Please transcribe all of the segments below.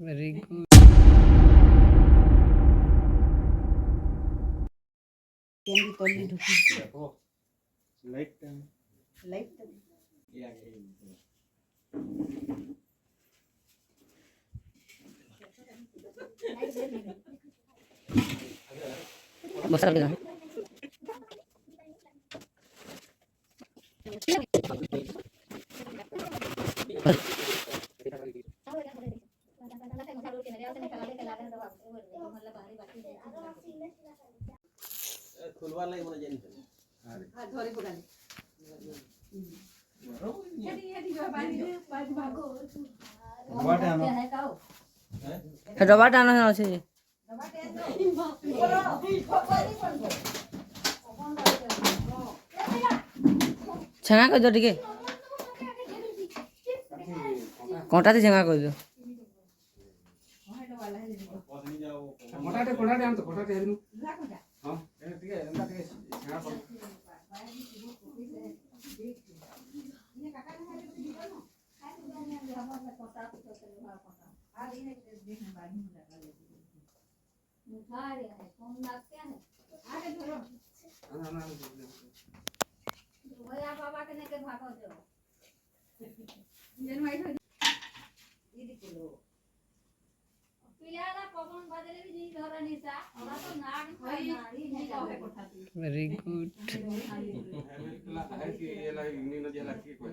Very good. केंदी तोली ढुकी देखो light light ये आ गई मसाला लगा खुलवा लाई बोले जानी हां धोरी पकाली वाटे आना रबाट आना है अच्छे छंगा कर दो ठीक है कोटा से छंगा कर दो कोटाटे आम तो कोटाटे हेनु हां ठीक है एंदा ठीक है छाड़ा पर वेरी गुड। है कि ये ला इन्नी नदी ला की कोई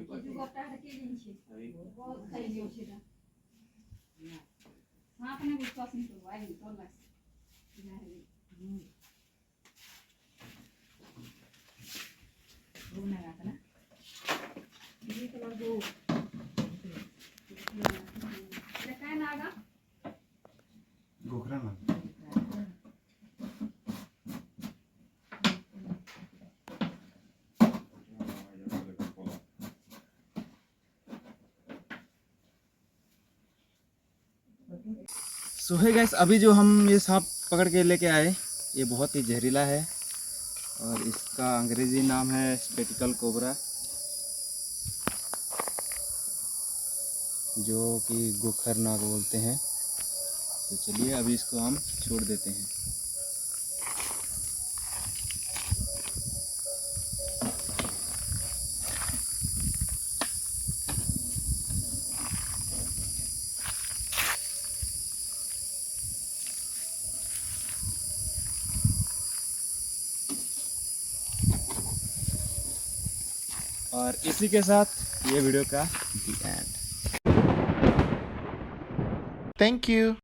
गोखरा ना सो है गाइस, अभी जो हम ये सांप पकड़ के लेके आए ये बहुत ही जहरीला है और इसका अंग्रेजी नाम है स्पेटिकल कोबरा, जो कि गोखर नाग बोलते हैं। तो चलिए अभी इसको हम छोड़ देते हैं। और इसी के साथ ये वीडियो का दी एंड। Thank you.